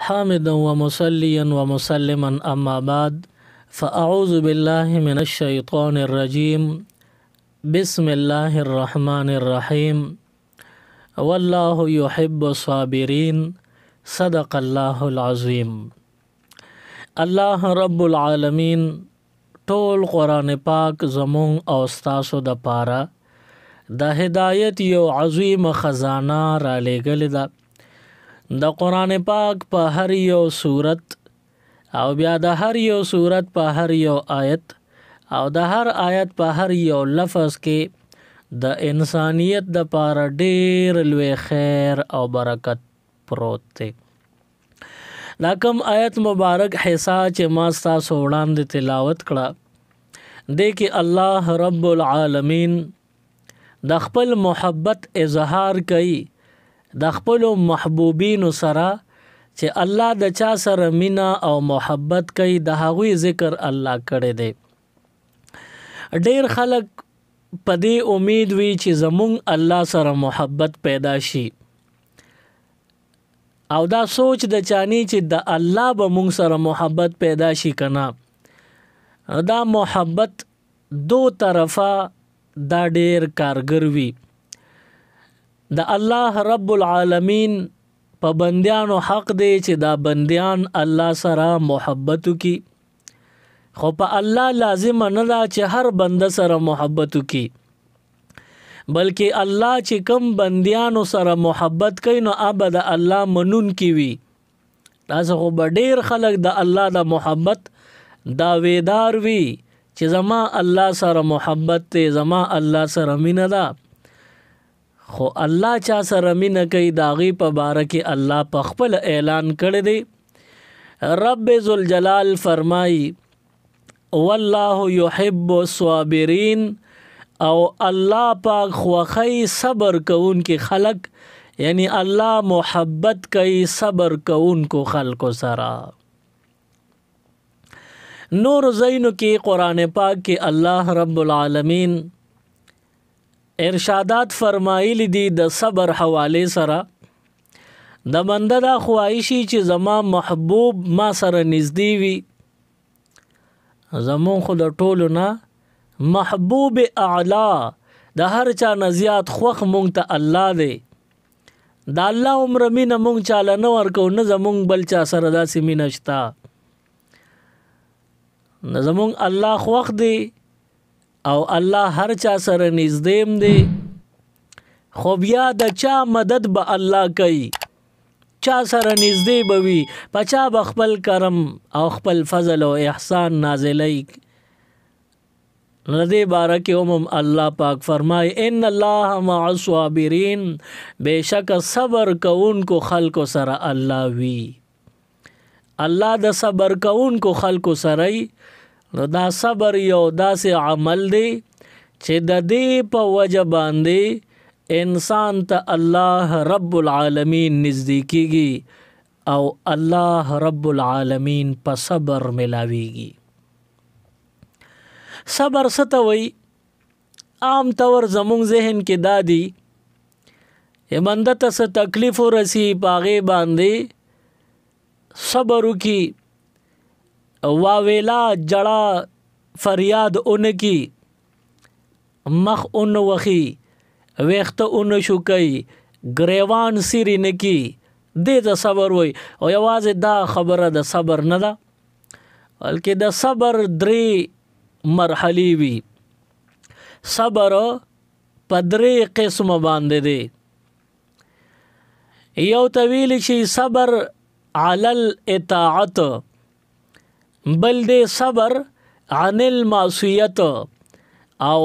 حامدا ومصليا ومسلما أما بعد فأعوذ بالله من الشيطان الرجيم بسم الله الرحمن الرحيم والله يحب الصابرين صدق الله العظيم. الله رب العالمین ټول قرآن پاک زمون او ستاسو د پاره د هدایت یو عظیم خزانه را لېږلې ده. د قرآن پاک په هر یو صورت او بیا د هر یو صورت په هر یو آیت او د هر آیت په هر یو لفظ کې د انسانیت د پاره ډېر لوی خیر او برکت پروت دی. دا کوم آیت مبارک حصہ چې ما ستاسو وړاندې تلاوت کړه دی کې الله رب العالمین د خپل محبت اظهار کوي د خپل محبوبین سره چې الله د چا سره مینا او محبت کوي د هغوی ذکر الله کړی دی. ډیر خلک په دې امید وي چې زمونږ الله سره محبت پیدا شي او دا سوچ د چانی چې د الله به مونږ سره محبت پیدا شي کنا دا محبت دو طرفه دا ډیر کارګر وي. د الله رب العالمین په بندیانو حق دی چې دا بندیان الله سره محبت وکي، خو په الله لازم نه ده چې هر بنده سره محبت وکي، بلکې الله چې کم بندیانو سره محبت کوي نو هغه د الله منون کی وي. تاسو خو به ډیر خلک د الله د محبت داویدار وي چې زما الله سره محبت دی، زما الله سره مینه ده، خو الله چا سره مینه کوي د هغې په باره کې الله په خپل اعلان کړی دی. رب ذوالجلال فرمایي والله يحب الصابرین او الله پاک خوښوي صبر کوونکي خلق، یعنی الله محبت کوي صبر کوونکو خلقو سره. نور زینو کې قرآن پاک کې الله رب العالمین ارشادات فرمایلی دي د صبر حواله سره. د بنده دا خواهشي چې زما محبوب ما سره نږدې وي. زمون خو د ټولو نه محبوب اعلی د هر چا نه زیات خوښ مونږ ته الله دی. د الله عمر مینه مونږ چاله نه ورکو، نه زمونږ بل چا سره داسې مینه شته. نه زمونږ الله خوښ دی او الله هر چا سره نږدې دی، خو بیا د چا مدد به الله کوي، چا سره نږدې به وي، په چا به خپل کرم او خپل فضل او احسان نازلی. نو دې باره کې هم الله پاک فرمای ان الله مع الصابرین، بېشک صبر کوونکو خلکو سره الله وي. الله د صبر کوونکو خلکو سره نو دا صبر یو داسې عمل دی چې د دې په وجه باندې انسان ته الله رب العالمین نزدې کیږي او الله رب العالمین په صبر ملاویږي. صبر څه ته وایي؟ عام طور زمونږ ذهن کې دا دي چې بنده ته څه تکلیف ورسي په هغې باندې صبر وکړي، واویلا جړه فریاد اونکی، مخ اون وخی، ویخته اون شوکی، گریوان سیری نکی، دې ته صبر وای. او یوازې دا خبره د صبر نه ده، بلکې د صبر درې مرحلې وي. صبر په درې قسمه باندې دی. یو ته ویلی شي صبر علی الاطاعت، بل دې صبر عن المعصیت، او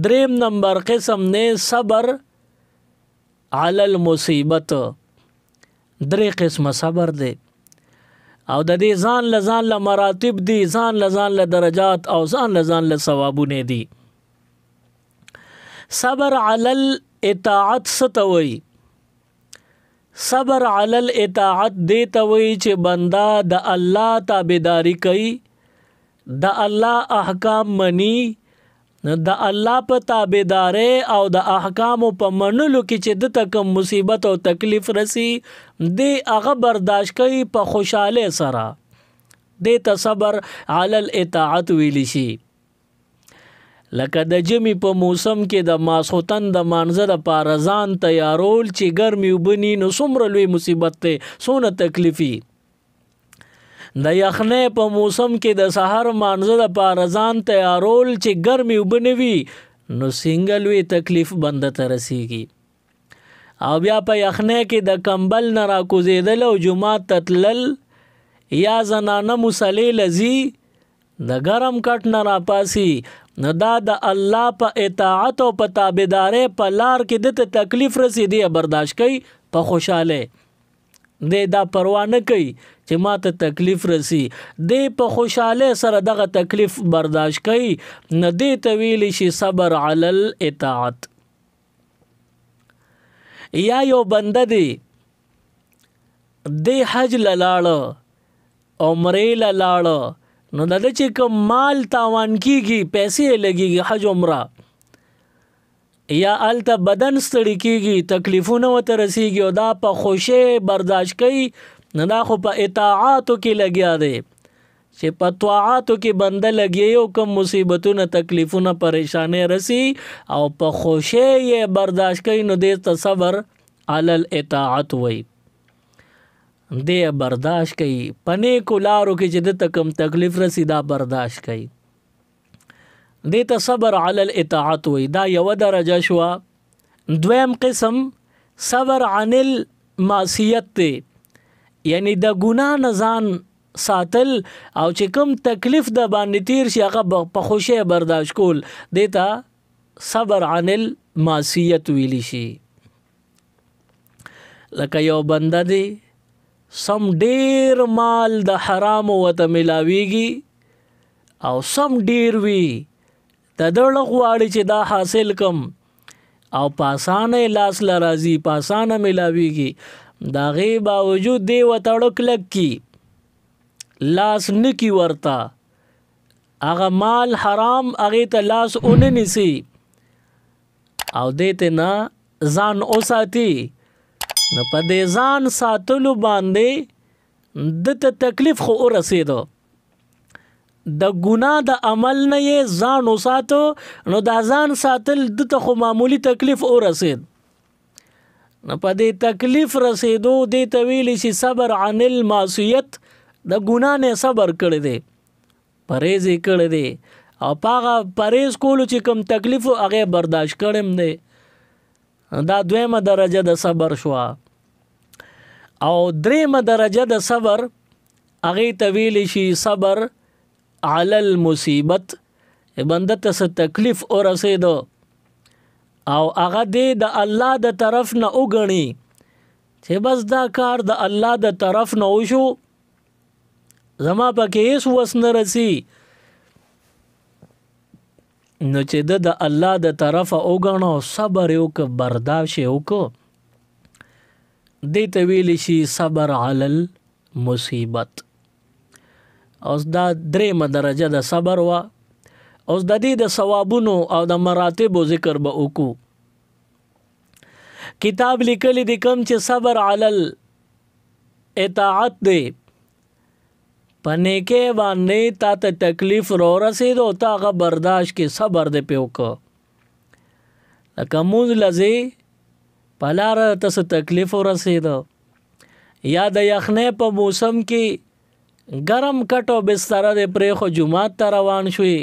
دریم نمبر قسم نے صبر علی المصیبت. درې قسمه صبر دی او د دې ځان له مراتب دي، ځان له درجات او ځان له ثوابونه دي. صبر علی الاطاعت څه ته وایي؟ صبر علی الاطاعت دې ته وایي چې بنده د الله تابعداري کوي، د الله احکام مني، د الله په تابعداري او د احکامو په منلو کې چې د تکم مصیبت او تکلیف رسی دی هغه برداشت کوي په خوشاله سره دی ته صبر علی الاطاعت ویلی شي. لکه د جمی په موسم کې د ماسختن د مانزه د پارزان تیارول چې ګرمي وبني نو څومره لوی مصیبت ته سونه تکلیفي. د یخنې په موسم کې د سحر مانزه د پارزان تیارول چې ګرمي وبنوي نو سنگل وی تکلیف بند ته رسیږي. او بیا په یخنې کې د کمبل نه راکوزیدل او جمعات تتلل یا زنانه مصلی لذي د ګرم کټ نه راپاسي نو دا د الله په اطاعت او په تابعداري په لار کې د تکلیف رسیدي برداشت کوي په خوشاله دی دا پروا نه کوي چې ماته تکلیف رسی دی په خوشاله سره دغه تکلیف برداشت کوي نه دی طویل شي صبر علی الاطاعت. یا یو بنده دی حج لاړه عمره لاړه نو د چې کوم مال تاوان کیږي پیسې لګيږي حج عمره یا الته بدن ستړي کیږي تکلیفونه وته رسیږي او دا په خوشي برداشت کوي نه دا خو په اطاعاتو کې لګیا دی چې په طاعاتو کې بنده لګي او کوم مصیبتونه تکلیفونه پریشانه رسی او په خوشي یې برداشت کوي نو دې ته صبر علی الاطاعت وای دی برداشت کوي پنه کولارو کې چې د تکم تکلیف رسی دا برداشت کوي دیتا صبر علی الاطاعت وی. دا یو درجه شوا. دویم قسم صبر عن المعصیت تی یعنی د ګناه نه ځان ساتل او چې کوم تکلیف د باندې تیر شي هغه په خوشی برداشت کول دیتا صبر عن المعصیت ویلی شي. لکه یو بنده دی سم ډیر مال د حرام وته ملاویږي او سم ډیر وی د دړه غواړي چې دا حاصل کم او پاسانه لاس لرازي پاسانه ملاويږي دا غي باوجود دی وتړو کلک کی لاس نکی ورتا هغه مال حرام هغه ته لاس اوننسی او دته نه ځان اوساتی نو په دې ځان ساتلو باندې د تکلیف خو ورسېدو د ګناه د عمل نه یې ځان وساتو نو دا ځان ساتل دته خو معمولی تکلیف ورسېد نو په دې تکلیف رسېدو دې طویل شي صبر عن المعصیت د ګناه نه صبر کړی دی پرهیز کړی دی او پاغه پرهیز کولو چې کوم تکلیف هغه برداشت کړم دی دا دویمه درجه د صبر شو. او دریمه درجه د صبر هغه طویل شي صبر علی المصیبت بنده ته تکلیف اور رسیدو او هغه د الله د طرف نه وګڼي چې بس دا کار د الله د طرف نه وشو زما پکې هیڅ وس نه رسی نو چې د الله د طرف وګڼو صبر یو ک برداشت یو کو دې طویل شي صبر علی المصیبت. اوس دا درېمه درجه د صبر وا. اوس د دې د ثوابونو او د مراتب ذکر به وکړو. کتاب لیکلی دی کوم چې صبر علی الاطاعت دی پنیکه باندې تا ته تکلیف رو رسیدو تا غ برداشت کې صبر دې پیوکو لکه موږ لذي پلار ته تکلیف رسیدو یا د یخنې په موسم کې ګرم کټو بستر دې پرې خو جمعات ته روان شوي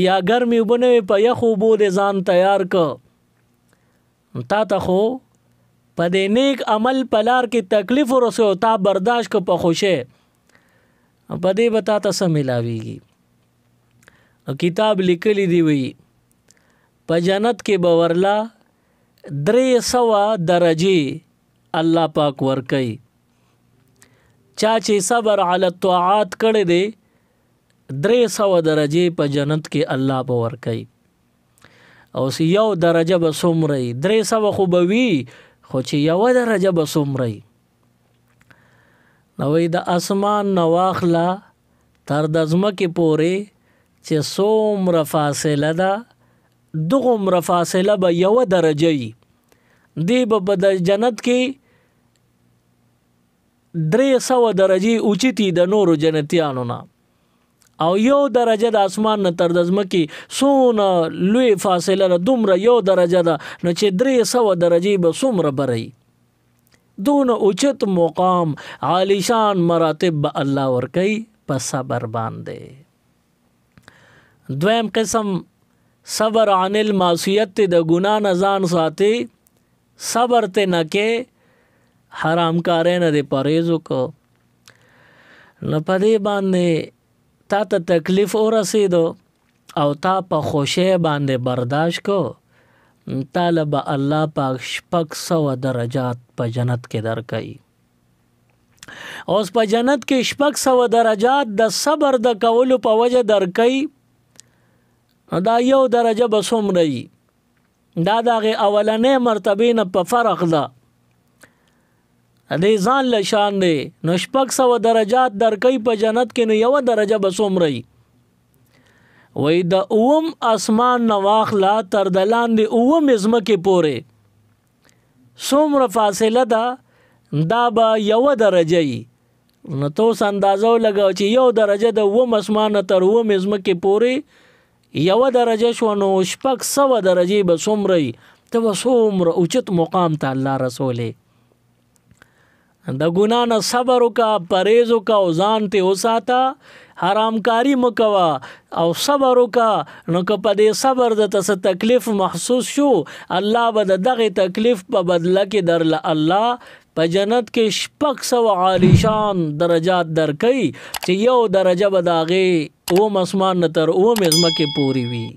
یا ګرمي وبنوي په یخو بو دې ځان تیار کو تا ته خو په دې نیک عمل پلار کې تکلیف ورسو تا برداشت کو په خوشه په دې بتا ته سم ملاويږي. کتاب لیکلی دی وی په جنت کې باورلا 300 درجه الله پاک ور کوي چا چې صبر علی الطاعات کړي دي 300 درجه په جنت کې الله باور کوي او یو درجه به څومره 300 خو به وي خو چې یو درجه به څومره نو د اسمان نواخلا تر د ځمکې پورې چې څومره فاصله ده دغومره فاصله به یو درجه وي. دی به په د جنت کې 300 درجې اوچتي د نورو جنتیانو نه، او یو درجه د اسمان نه تر د ځمکې څونه لوی فاصله ده، دومره یو درجه ده، نو چې 300 درجې به څومره بری. دون اوچت مقام عالیشان مراتب به الله ورکوي په صبر باندې. دویم قسم صبر عن المعصیت ته د ګناه نه ځان ساتي، صبر ته نه کې حرام کارې نه دی پرهیز وکړو، نو په دې باندې تا ته تکلیف ورسېدو او تا په خوشی باندې برداشت کو، طالب الله پاک 600 درجات په جنت کې درکړي. اوس په جنت کې 600 درجات د صبر د کولو په وجه درکړي. دا یو درجه به څومره وي؟ دا د هغې اولنۍ مرتبې نه په فرق ده، دې ځان له شان دی. نو 600 درجات درکوي په جنت کې، نو یو درجه به څومره وي؟ وایي د 9 اسمان نه واخله تر د لاندې 9 ځمکې پورې څومره فاصله ده، دا به یو درجه وي. نو تو اوس اندازه ولګوه چې یو درجه د 9 اسمان نه تر 9 ځمکې پورې یو درجه شو، نو 600 درجې به څومره وي؟ ته به څومره اوچت مقام ته الله رسولې. د ګناه نه صبر وکړه، پرهیز وکړه او ځان ته وساته، حرامکاري مه کوه او صبر وکړه. نو که په دې صبر درته څه تکلیف محسوس شو، الله به د دغې تکلیف په بدله کې درله الله په جنت کې 600 عالیشان درجات درکوي، چې یو درجه به د هغې 9 اسمان نه تر 9 ځمکې پورې وي.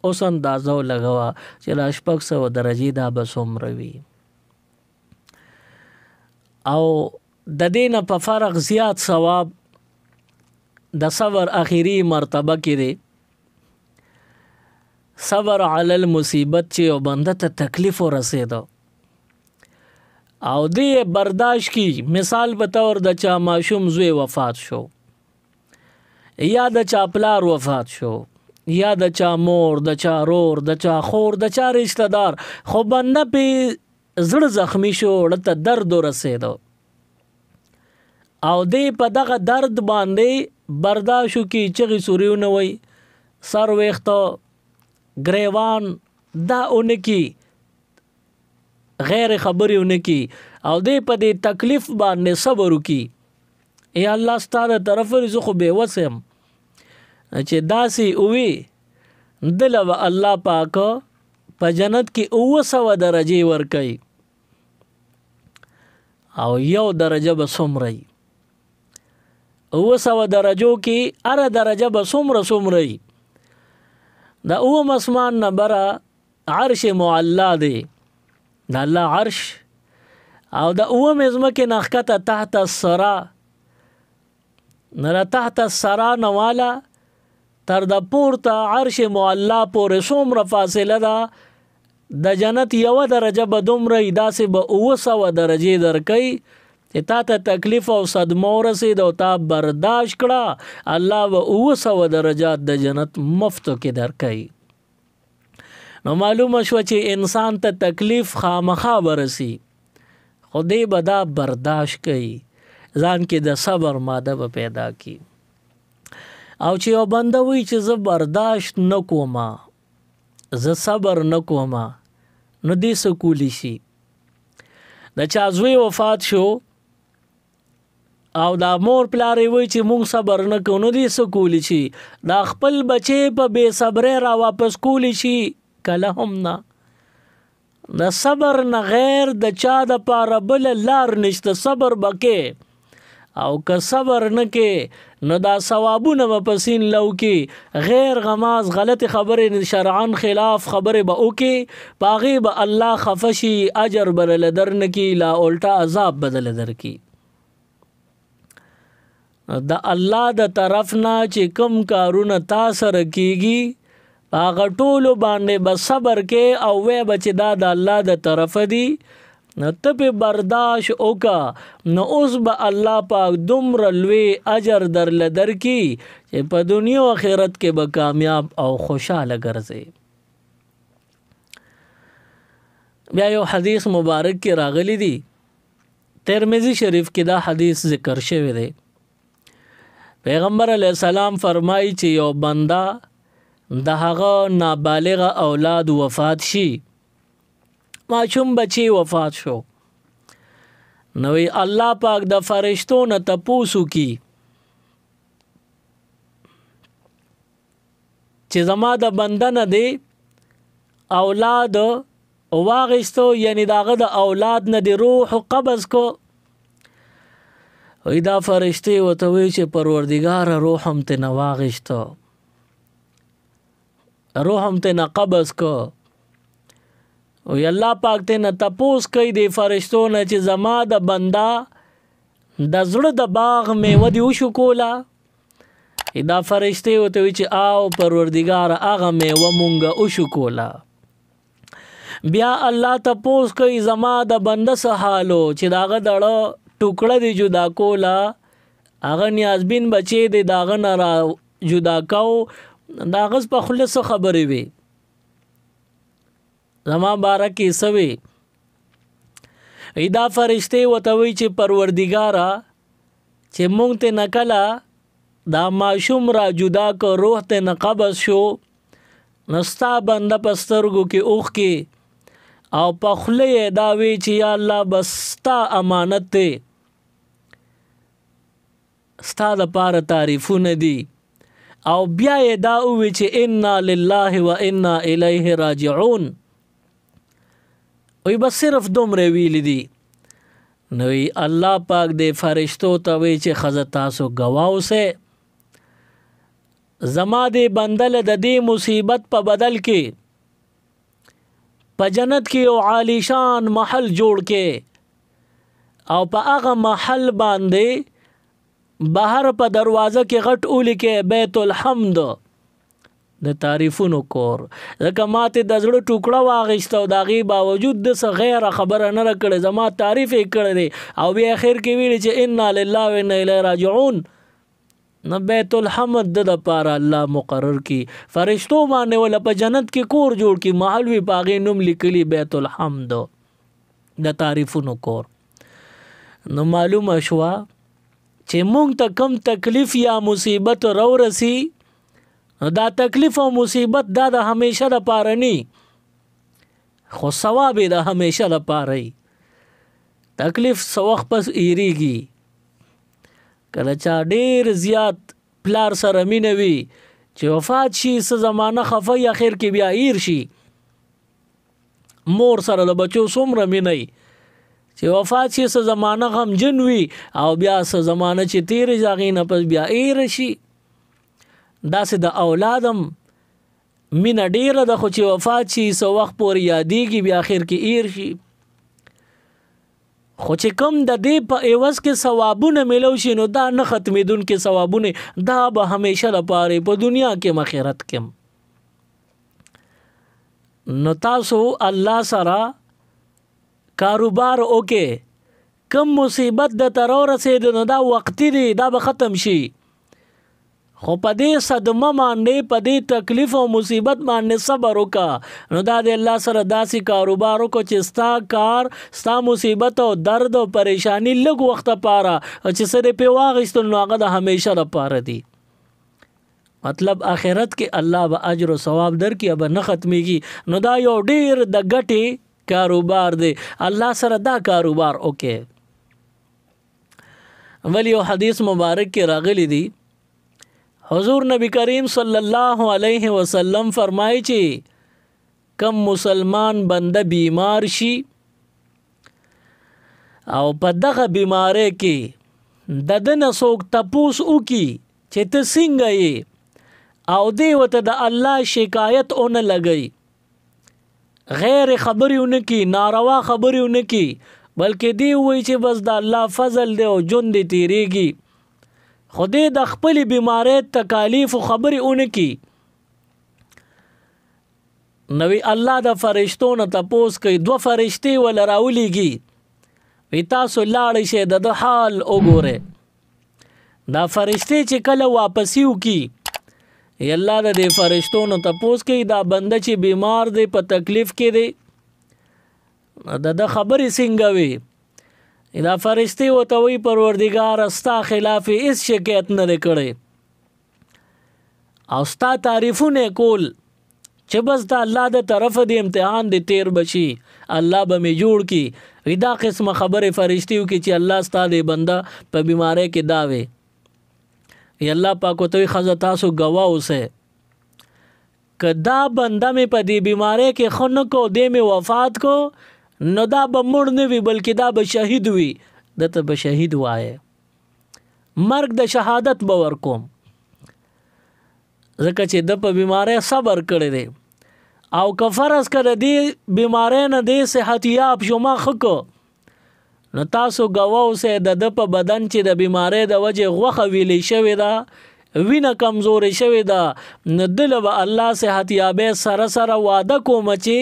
اوس اندازه ولګوه چې دا 600 درجې دا به څومره وي. او د دې نه په فرق زیات ثواب د صبر اخیری مرتبه کې دی. صبر علی المصیبت چې یو بنده ته تکلیف ورسېده او دې برداشت کی، مثال په طور د چا ماشوم زوی وفات شو، یا د چا پلار وفات شو، یا د چا مور، د چا رور، د چا خور، د چا رشتہ دار، خو بنده پې زړه زخمی شو، ورته درد ورسېدو او دی په دغه درد باندې برداشت وکړي، چغې سورې ونه وایي، سر ویښته ګریوان دا ونه کړي، غیر خبرې ونه کړي او دی په دې تکلیف باندې صبر وکړي. ای الله ستا د طرفه زه خو بېوسه یم، چې داسې ووي دله به الله پاک په جنت کې 900 درجې ورکوي، او یو درجه به څومره وي؟ 900 درجو کې هره درجه به څومره وي؟ د 9 اسمان نه بره عرش معلا دی، د الله عرش، او د 9 ځمکې نه ښکته تحت الثرا، نه تحت الثرا نه والا تر د پورته عرش معلا پورې څومره فاصله ده، د جنت یو درجه به دومره وي. داسې به 900 درجې درکوي چې تا ته تکلیف او صدمه ورسېد او تا برداشت کړه، الله به 900 درجات د جنت مفتو کې درکوي. نو معلومه شوه چې انسان ته تکلیف خامخا برسي، خو دی به دا برداشت کوي، ځان کې د صبر ماده به پیدا کی. او چې یو بنده وایي چې زه برداشت نه کومه، زه صبر نه کومه، نو دې څه کولی شي؟ د چا زوی وفات شو او دا مور پلار یې وایي چې مونږ صبر نه کوو، نو دې څه کولی شي؟ دا خپل بچی په بې صبرۍ را واپس کولی شي؟ کله هم نه. د صبر نه غیر د چا دپاره بله لار نشته. صبر به کې، او که صبر نه کې نو دا ثوابونه به په سین لو کې غیر غماز غلط خبرې شرعاً خلاف خبرې به وکې، په هغې به الله خفه شي، اجر به له در نه کي، لا الټا عذاب به دله درکي. د الله د طرف نه چې کوم کارونه تا سره کېږي هغه ټولو باندې به صبر کې، او وی به چې دا د الله د طرفه دي، نو ته په برداشت وکا نو اوس به الله پاک دومره لوی اجر درله درکي چې په دنیا او آخرت کې به کامیاب او خوشاله ګرځي. بیا یو حدیث مبارک کې راغلی دی، ترمذی شریف کې دا حدیث ذکر شوی دی. پیغمبر علیه السلام فرمایي چې یو بنده د هغه نابالغ اولاد وفات شي، ماشوم بچی وفات شو، نو الله پاک د فرشتو نه تپوسو کی چې زما د بنده نه دی اولاد واغستو، یعنی داغه د اولاد نه دی روح قبض کو. وی دا فرشتي وته وی چې پروردگار روح هم ته نه واغستو، روح هم ته نه قبض کو. وی الله پاک ته نه تپوس کوي دی فرشتو نه چې زما د بندا د زړه د باغ میوه دی وشو کولا. دا فرشتي وته وی چې آو پروردگار هغه میوه مونږه وشو کولا. بیا الله تپوس کوي زما د بنده سه حالو چې داغه دړه ټوکړه دی جدا کولا، هغه نیازبین بچی دی داغه نه را جدا کو، داغه په خلص خبرې وي زما بارکی سوي. دا فرشته وتوي چې پروردگارا چې مونږ ته نکلا دا معشوم را جدا کو، روح ته نقبض شو، نستا بنده پسترګو کې اوخ کې او په خله دا وی چې یا الله بستا امانت ته ستا د پاره تعریفونه دي، او بیا دا وی چې انا لله و انا الیه راجعون. وی بس صرف دومره ویل دي. نو الله پاک دې فرشتو ته وی چې خزه تاسو گواو سه زما دې بندل د دې مصیبت په بدل کې په جنت کې یو عالیشان محل جوړ کې، او په هغه محل باندې بهر په دروازه کې غټ اولی کې بیت الحمد د تعریفونو کور. ځکه ماته د زړه ټوکړه واغېسته او د هغې باوجود د څه غیره خبره نه راکړې، زما تعریف یې کړی دی او بیا اخر کې ویلي چې انا لله و انا الیه راجعون. نو بیت الحمد د پاره الله مقرر کی، فرشتو باندې ولا په جنت کې کور جوړ کی، محل وی پاغې نوم لیکلی بیت الحمد د تعریفونو کور. نو معلومه شوه چې مونږ ته کم تکلیف یا مصیبت رو رسی، دا تکلیف او مصیبت دا د همیشه د پاره نی، خو ثواب د همیشه د پاره. تکلیف سو وخت پس ایریږي، کله چا ډیر زیات پلار سره مینه وي چې وفات شي څه زمانه خفه اخر کې بیا ایر شي، مور سره د بچو څومره مینه چې وفات شي څه زمانه غمجن وي او بیا څه زمانه چې تیرې ځاغې نه پس بیا ایر شي. داسې د اولادم مینه ډیره ده، خو چې وفات شي څه وخت پورې یادېږي بیا اخر کې ایر شي. خو چې کم د دې په عوض کې ثوابونه ملو شي نو دا نه ختمېدونکي ثوابونه، دا به همیشه لپاره په دنیا کې آخرت کې. نو تاسو الله سره کاروبار وکې، کم مصیبت د تر رسېد نو دا وقتی دی، دا به ختم شي. خو په دې صدمه باندې په دې تکلیف او مصیبت باندې صبر وکا، نو دا د الله سره داسې کاروبار وکړو چې ستا کار ستا مصیبت او درد او پریشانی لږ وخت پاره چې سره په واغستل نو هغه د همیشه لپاره دی. مطلب آخرت کې الله به اجر او ثواب درکړي، به نه ختميږي. نو دا یو ډیر د ګټي کاروبار دی، الله سره دا کاروبار وکي. ولی یو حدیث مبارک کې راغلی دی، حضور نبی کریم صلی الله علیه وسلم فرمایي چې کم مسلمان بنده بیمار شي او په دغه بیماری کې د دنه څوک تپوس وکي چې ته څنګه یې، او دی وته د الله شکایت اون لګي، غیر خبرې اونکی، ناروا خبرې اونکی، بلکې دی وایي چې بس د الله فضل دی او جون دی تیریږي، خدای د خپل بیماری تکالیف او خبرې اونکی. نوی الله د فرشتو نه تپوس کوي، دو فرشتي ول راولېږي وی تاسو لاړ شئ د حال وګورئ. دا فرشتي چې کله واپسی وکي الله د دې فرشتو نو تپوس کوي دا بنده چې بیمار دی په تکلیف کې دی د خبرې څنګه وي. دا فرشتي ورته وایي پروردګار ستا خلاف هیڅ شکایت نه دی کړی او ستا تعریفونه کول چې بس دا الله د طرف د امتحان دی تیر بشي الله به می جوړ کی. دا قسمه خبره فرشتي وکي چې الله ستا د بنده په بیماری کې دا وي. الله پاک وتوي خزه تاسو گواه اوسه که دا بنده می په دې بیماری کې خون کو دې می وفات کو نو دا به مړ نه وي بلکې دا به شهید وي. دته به شهید وایه مرګ د شهادت به ورکوم ځکه چې د په بیماری صبر کړی دی او که فرض کړه دې بیماری نه دې صحتیاب شما خکو نو تاسو گواه اوسئ د په بدن چې د بیماری د وجې غوښه ویلې شوې ده وینه کمزورې شوې ده نو دله به الله صحتیابۍ سره سره وعده کوم چې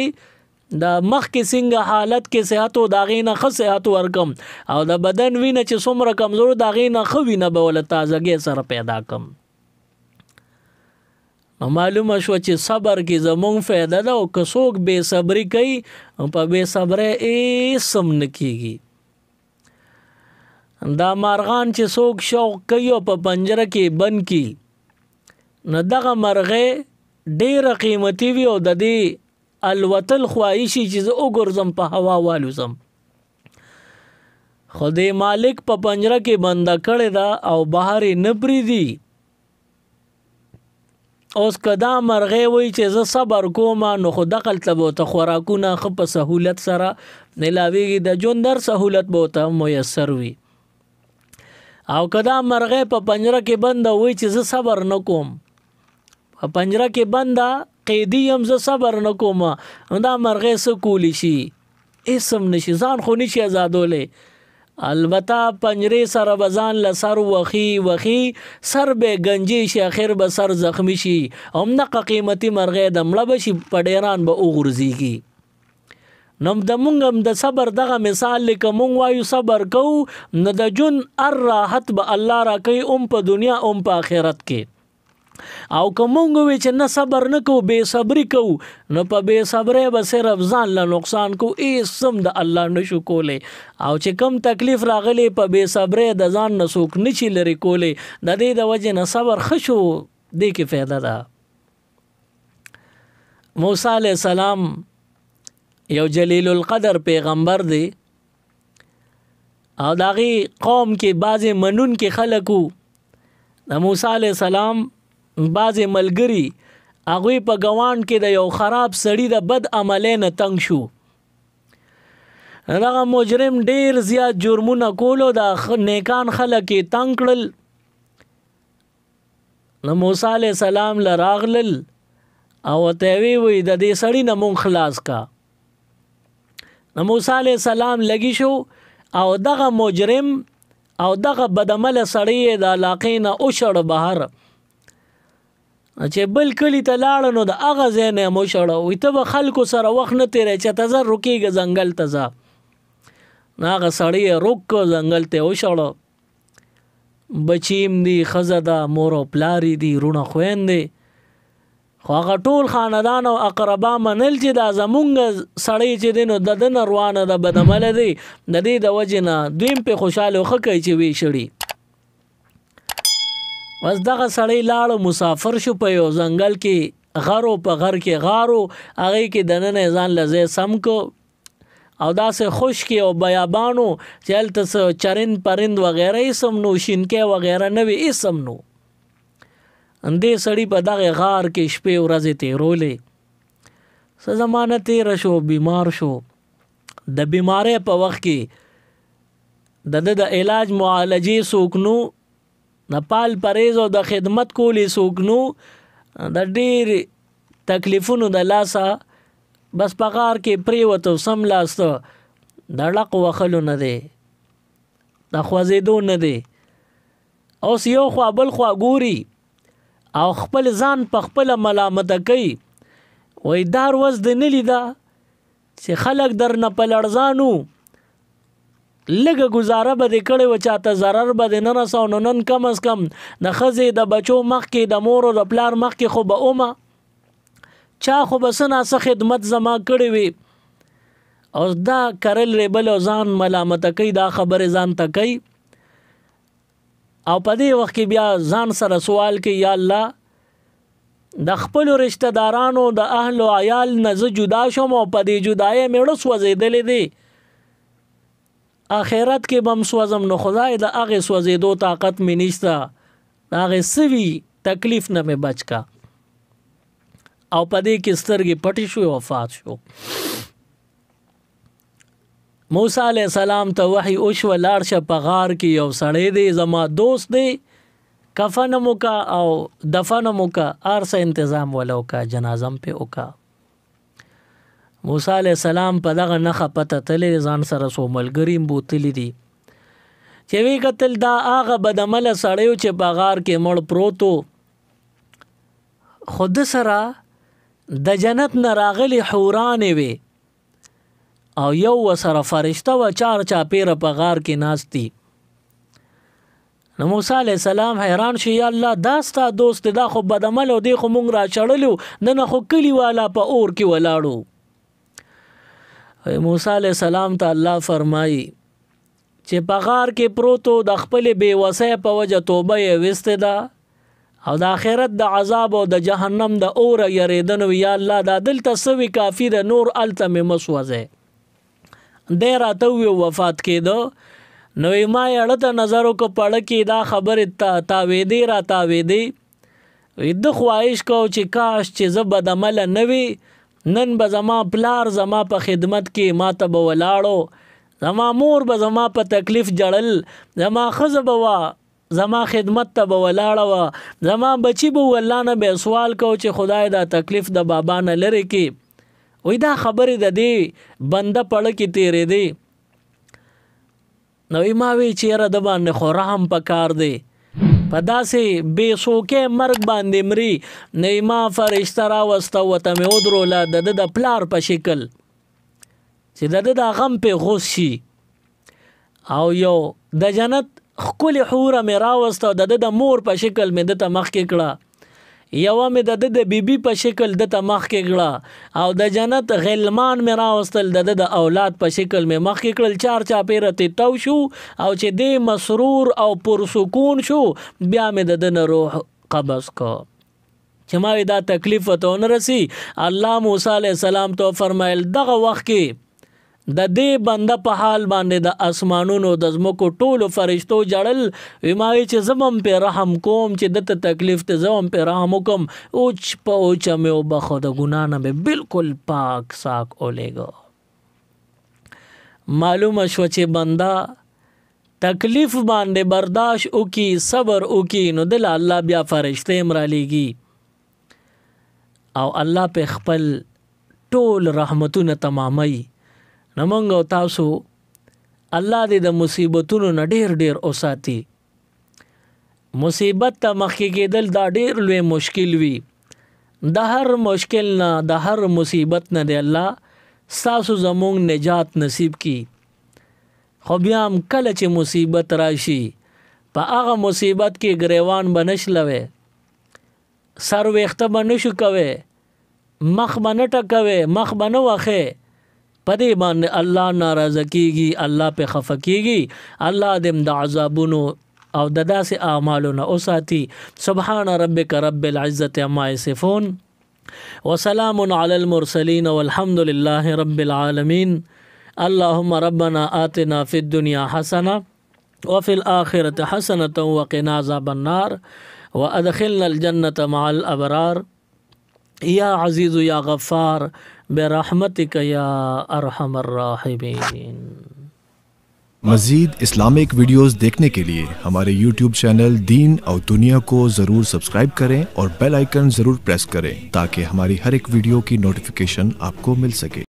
د مخکې څنګه حالت کې صحت او د هغې نه ښه صحت ورکم او د بدن وینه چې څومره کمزور د هغې نه ښه وینه به وله تازګۍ سره پیدا کم. معلومه شوه چې صبر کې زمونږ فایده ده او که څوک بې صبري کوي په بې صبرۍ هېڅ هم نه کېږي. دا مارغان چې څوک شوق کوي او په پنجره کې بند کی نو دغه مرغۍ ډېره قیمتي وي او د دې الوتل خواهشي چې زه وګرځم په هوا والوزم خو دې مالک په پنجره کې بنده کړې ده او بهر یې نه پرېږدي. اوس که دا مرغۍ وایي چې زه صبر کوم نو خو دغلته به ورته خوراکونه ښه په سهولت سره میلاویږي د ژوند هر سهولت به ورته میسر وي. او که دا مرغۍ په پنجره کې بنده وایي چې زه صبر نه کوم په پنجره کې بنده قیدي یم زه صبر نه کوم نو دا مرغۍ څه کولی شي هېڅ هم نشي ځان خو نشي ازادولی. البته پنجرې سره به ځان له سر وخي سر به گنجې شي اخر به سر زخمی شي همدغه قیمتي مرغۍ د مړه به شي په ډیران به وغورځېږي. نو د مونږ هم د صبر دغه مثال لکه مونږ وایو صبر کوو نو د ژوند هر راحت به الله راکوي هم په دنیا هم په آخرت کې. او که مونږ وی چې نه صبر نه کوو بې صبري کوو نو په بې صبرۍ به صرف ځان له نقصان کوو هېڅ هم د الله نشو کولی. او چې کم تکلیف راغلی په بې صبرۍ د ځان نه څوک نشي لرې کولی د دې د وجې نه صبر ښه شو دې کې فایده ده. موسی علیه السلام یو جلیل القدر پیغمبر دی او د هغې قوم کې بعضې منونکي خلک وو. د موسی علیه السلام بعضې ملګري هغوی په ګوانډ کې د یو خراب سړي د بد عملی نه تنګ شو. دغه مجرم ډیر زیات جرمونه کولو د نیکان خلک یې تنګ کړل. نو موسی علیه السلام له راغلل او ورته یې وویل د دې سړي نه مونږ خلاص کا. نو موسی علیه السلام لګي شو او دغه مجرم او دغه بدعمله سړی یې د علاقې نه وشړ بهر چې بل کلي ته لاړه نو د هغه ځای نه یې وشړه. وایي ته به خلکو سره وخت نه تېری چې ته ځه رکېږه ځنګل ته ځه. نو هغه سړی یې روک کړ ځنګل ته یې وشړه. بچیم دي ښځه ده مور او پلار دي رونه خویندې خو هغه ټول خاندان او اقربا منل چې دا زمونږ سړی چې دی نو د ده نه روانه ده بدعمله دی د دې د وجې نه دوی هم پرې خوشحاله ښه کوي چې ویې شړي. بس دغه سړی لاړ مسافر شو په یو ځنګل کې غرو په غر کې غارو هغې کې دننه یې ځان له ځای سم کو او داسې خشکې او بیابانو چې هلته څه چرند پرند وغیره هېڅ هم نو شینکۍ وغیره نه وي هېڅ هم نو. دې سړي په دغه غار کې شپې ورځې تېرولې. څه زمانه تېره شو بیمار شو. د بیمارۍ په وخت کې د ده د علاج معالجې څوک نو نه پال پرهیز او د خدمت کولې څوک نو د ډېر تکلیفونو د لاسه بس په غار کې پرېوتو سملاسته د ړق وهلو نه دی د خوځېدو نه دی. اوس یو خوا بل خوا ګوري او خپل ځان په خپله ملامته کوي. وایي دا ورځ دې نه لیده چې خلک در نه په لړزانو لږه گزاره به دې کړې وه، چاته ضرر به دې نه رسو، نو نن کم از کم د ښځې د بچو مخکې د مور او د پلار مخکې خو به اومه چا خو به څه ناڅه خدمت زما کړې وي. او دا کرل ریبل او ځان ملامته کوي، دا خبرې ځان ته کوي. او په دې وخت کې بیا ځان سره سوال کوي، یا الله د خپلو رشته دارانو د اهل و عیال نه زه جدا شوم او په دې جدایۍ مې زړه سوځېدلی دی، آخرت کې به هم سوځم، نو خدای د هغې سوځېدو طاقت مې نشته، د هغې څه وي تکلیف نه مې بچ کا. او په دې کې سترګې پټې شوې، وفات شو. موسی علیه السلام ته وحی وشوه، لاړ شه په غار کې یو سړی دی زما دوست دی، کفن مو کا او دفن مو کا، هر څه انتظام ولو کا، جنازم پې وکا. موسی علیه السلام په دغه نښه پته تللی ځان سره څو ملګري هم بوتلي دي، چې وی کتل دا هغه بدعمله سړی و چې په غار کې مړ پروت و، خو ده سره د جنت نه راغلي حورانې وې او یو ورسره فرشته وه، چار چاپېره په غار کې ناست دي. نو موسی علیه السلام حیران شي، یا الله دا ستا دوست دی، دا خو بدعمل او دی خو مونږ را چړلو، دنه خو کلي والا په اور کې ولاړو. موسی علیه السلام ته الله فرمایي چې په غار کې پروتو د خپلې بېوسۍ په وجه توبه یې ویستې ده او د آخرت د عذاب او د جهنم د اوره یریدنو، یا الله دا دلته څه وي کافي ده، نور هلته مې مه سوځئ. دی راته وویل وفات کېده، نو ما یې اړه ته نظر وکړه، پړه کې دا خبرې تاوېدې را تاوېدې. ده خواهش کو چې کاش چې زه بدعمله نه وي، نن به زما پلار زما په خدمت کې ما ته به ولاړو، زما مور به زما په تکلیف جړل، زما ښځه به وه زما خدمت ته به ولاړه وه، زما بچي به الله نه به سوال کو چې خدای دا تکلیف د بابا نه لرې کړي. وایي دا خبرې د دې بنده پړه کې تېرېدې. نو ما وی چیرې د باندې خو رحم پکار دی، په داسې بې سوکې مرګ باندې مري. نو ما فرشته راوسته ورته مې ودروله د ده د پلار په شکل، چې د ده دا غم پې غوس شي. او یو د جنت ښکلې حوره مې راوسته، د ده د مور په شکل مې ده ته مخکې کړه، یوه مې د ده د بیبي په شکل ده ته مخکې کړه، او د جنت غلمان مې راوستل د ده د اولاد په شکل مې مخکې کړل. چار چاپېره تې تو شو، او چې دی مسرور او پرسکون شو، بیا مې د ده نه روح قبض کو چې ما دا تکلیف ته ونه رسي. الله موسی علیه السلام ته فرمایل دغه وخت کې د دې بنده په حال باندې د اسمانونو د ځمکو ټولو فرشتو جړل، وی ما وی چې زه به هم پې رحم کوم، چې دته تکلیف ته زه هم پې رحم وکم. اوچ په اوچه مې وبخو، د ګناه نه مې بالکل پاک ساک اولیږه. معلومه شوه چې بنده تکلیف باندې برداشت وکي، صبر وکي، نو دله الله بیا فرشتې هم رالیږي او الله په خپل ټول رحمتونه تماموي. نو موږ او تاسو الله دې د مصیبتونو نه ډېر ډېر وساتي. مصیبت ته مخکې کېدل دا ډېر لوی مشکل وي. د هر مشکل نه، د هر مصیبت نه دی الله ستاسو زموږ نجات نصیب کی. خو بیا هم کله چې مصیبت راشي، په هغه مصیبت کې ګریوان به نشلوي، سر ویښته به نشو کوي، مخ به نه ټکوي، مخ به نه وخې، په دې باندې الله ناراضه کېږي، الله پې خفه کېږي. الله دې د عذابونو او د داسې اعمالو نه وساتي. سبحان ربک رب العزة عما یصفون وسلام علی المرسلین والحمد لله رب العالمین. اللهم ربنا آتنا فی الدنیا حسنة وفي الآخرة حسنة وقنا عذاب النار وأدخلنا الجنة مع الأبرار یا عزیز یا غفار برحمتک یا ارحم الراحمین. مزید اسلامک ویڈیوز دیکھنے کے لیے ہمارے YouTube چینل دین اور دنیا کو ضرور سبسکرائب کریں اور بیل آئیکن ضرور پریس کریں تاکہ ہماری ہر ایک ویڈیو کی نوٹیفیکیشن آپ کو مل سکے.